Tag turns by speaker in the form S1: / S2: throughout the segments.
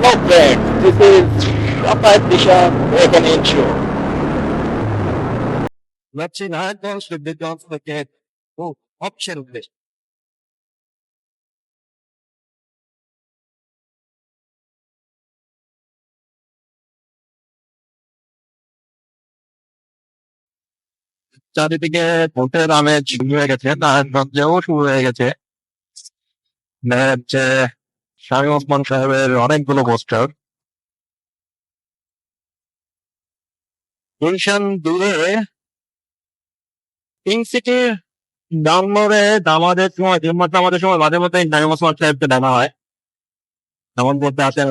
S1: No friends, this is Rafael Dishan, Wagon Insure.
S2: যাচ্ছি নারায়ণগঞ্জ সিদ্ধিরগঞ্জ থেকে ও অপসের উদ্দেশ্যে। চারিদিকে ভোটের আমেজ শুরু হয়ে গেছে, নারায়ণগঞ্জেও শুরু হয়ে গেছে। দেখা যাচ্ছে শামীম ওসমান সাহেবের অনেকগুলো পোস্টার। গুলশান দূরে পিঙ্ক সিটির ডাউনলোডে দামাদের সময় নামাজের সময় মাঝে মধ্যে শামীম ওসমান সাহেবকে দেখা হয়। নামাজ পড়তে আসেন।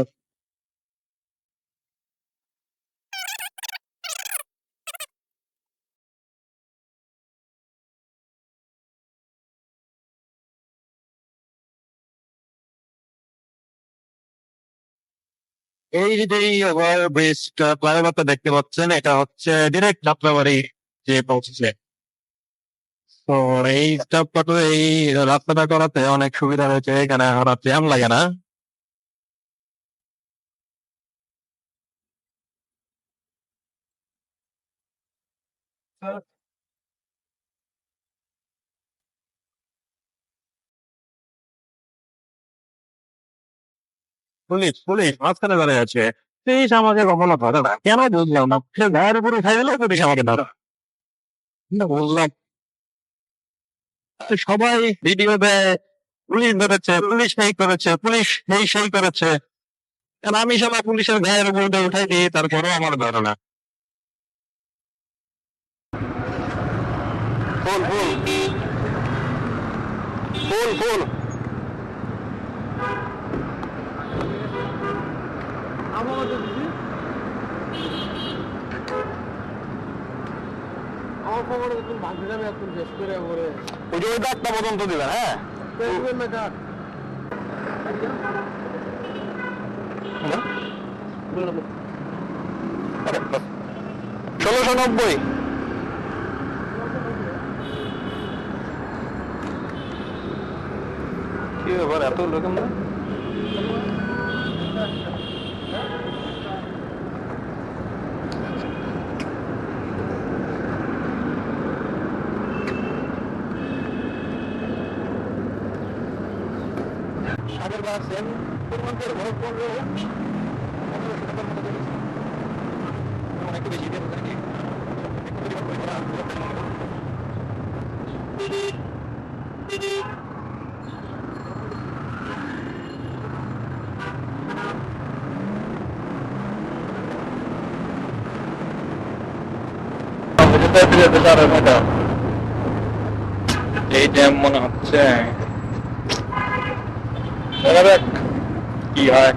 S2: এই যে ওভার ব্রিজটা ফ্লাইওভারটা দেখতে পাচ্ছেন, এটা হচ্ছে ডিরেক্ট যাত্রাবাড়ি যে পৌঁছেছে। তো এই স্টাফটা এই রাস্তাটা করাতে অনেক সুবিধা হয়েছে, এখানে আর জ্যাম লাগে না। পুলিশ পুলিশ মাঝখানে দাঁড়িয়ে আছে। পুলিশ আমাকে কখনো ধরে না, কেন বুঝলাম না। সে গায়ের উপরে খাই দিলে পুলিশ আমাকে ধরে। বললাম সবাই ভিডিওতে পুলিশ ধরেছে, পুলিশ এই করেছে, পুলিশ এই সেই করেছে। কারণ আমি সবাই পুলিশের গায়ের উপরে উঠাই দিই, তারপরেও আমার ধরে না।
S1: ফুল ফুল ফুল ফুল আমার খবরে তুমি ভাঙতে যাবে এখন শেষ করে পরে ওই যে ওই ডাকটা পর্যন্ত দিবেন। হ্যাঁ দেখবেন না ডাক 1690। কি ব্যাপার এত লোক না? সাগর গাছেন পরিমাণের ভয় পড়লে অনেক বেশি দিয়ে নাকি এই ড্যাম মনে হচ্ছে, দেখা যাক কি হয়।